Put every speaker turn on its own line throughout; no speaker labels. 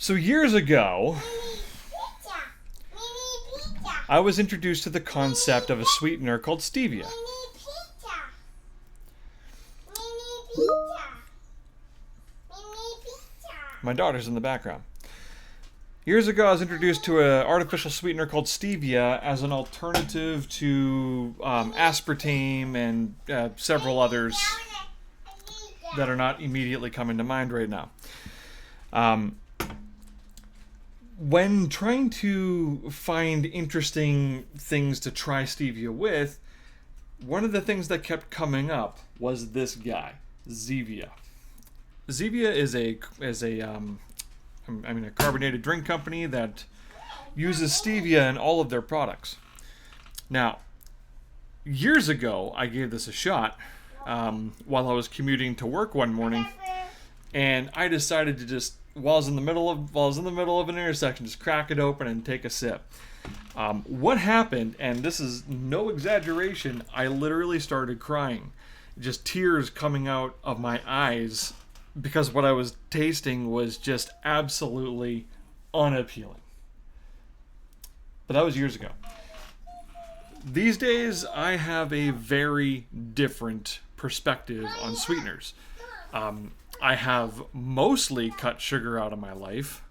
So years ago, I was introduced to the concept of a sweetener called stevia. My daughter's in the background. Years ago, I was introduced to an artificial sweetener called stevia as an alternative to aspartame and several others that are not immediately coming to mind right now. When trying to find interesting things to try stevia with, one of the things that kept coming up was this guy, Zevia. Zevia is a carbonated drink company that uses stevia in all of their products. Now, years ago, I gave this a shot while I was commuting to work one morning, and I decided to just, while I was in the middle of an intersection, just crack it open and take a sip. What happened, and this is no exaggeration, I literally started crying, just tears coming out of my eyes, because what I was tasting was just absolutely unappealing. But that was years ago. These days, I have a very different perspective on sweeteners. I have mostly cut sugar out of my life.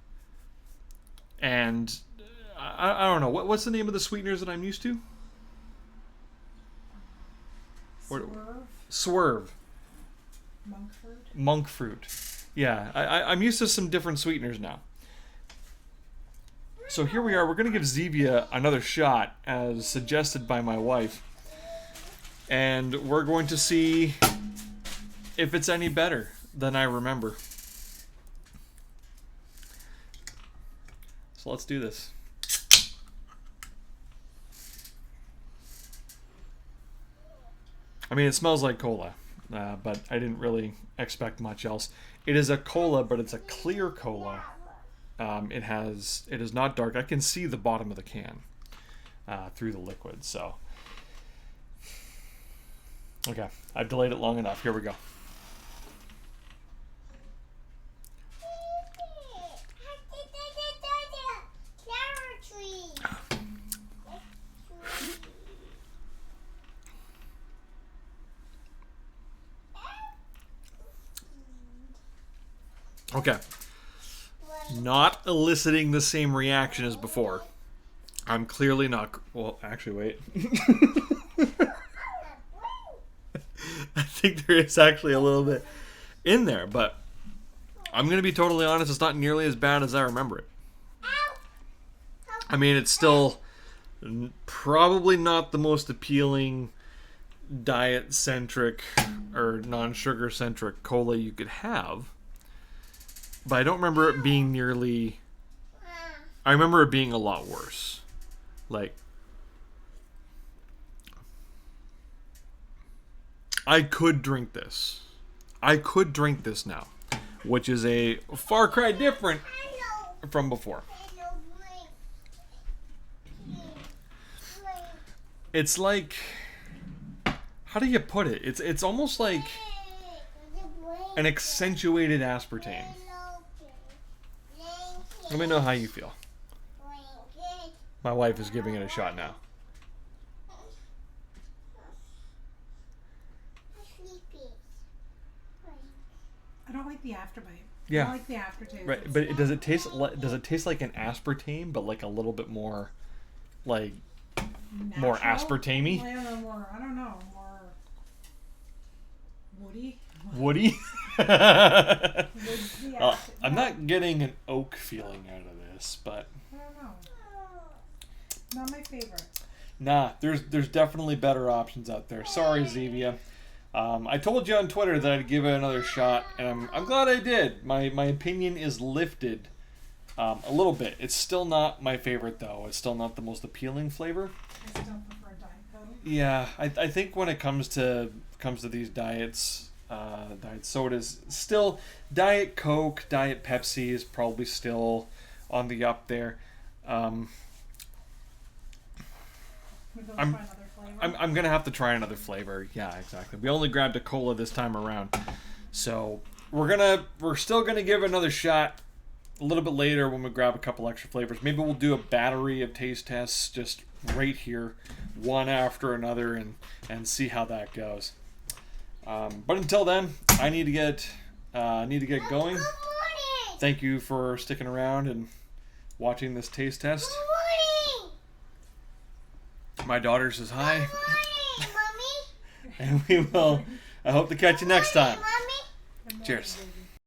And I don't know, what's the name of the sweeteners that I'm used to? Swerve. Monk fruit. Yeah, I'm used to some different sweeteners now. So here we are. We're going to give Zevia another shot, as suggested by my wife. And we're going to see if it's any better than I remember. So let's do this. I mean, it smells like cola. But I didn't really expect much else. It is a cola, but it's a clear cola. It is not dark. I can see the bottom of the can through the liquid. So, okay, I've delayed it long enough. Here we go. Okay. Not eliciting the same reaction as before. I'm clearly not... Well, actually, wait. I think there is actually a little bit in there, but I'm going to be totally honest, it's not nearly as bad as I remember it. I mean, it's still probably not the most appealing diet-centric or non-sugar-centric cola you could have. But I don't remember it being nearly... I remember it being a lot worse. Like, I could drink this. I could drink this now. Which is a far cry different from before. It's like... How do you put it? It's almost like an accentuated aspartame. Let me know how you feel. My wife is giving it a shot now.
I don't like the afterbite.
Yeah.
I don't like the aftertaste.
Right, but does it taste like an aspartame, but like a little bit more, like
Natural?
more aspartame-y?
I don't know, more woody.
Woody?
Yeah.
I'm not getting an oak feeling out of this, but
I don't know. Not my favorite.
nah, there's definitely better options out there. Sorry, Zevia. I told you on Twitter that I'd give it another shot, and I'm glad I did. My opinion is lifted a little bit. It's still not my favorite, though. It's still not the most appealing flavor.
I still prefer Diet Coke.
Yeah, I think when it comes to these diets, diet sodas, still Diet Coke, Diet Pepsi is probably still on the up there. I'm gonna have to try another flavor. Yeah, exactly. We only grabbed a cola this time around, so we're still gonna give it another shot. a little bit later when we grab a couple extra flavors, maybe we'll do a battery of taste tests just right here, one after another, and see how that goes. But until then, I need to get going. Thank you for sticking around and watching this taste test. My daughter says hi. And we will. I hope to catch you next time. Cheers.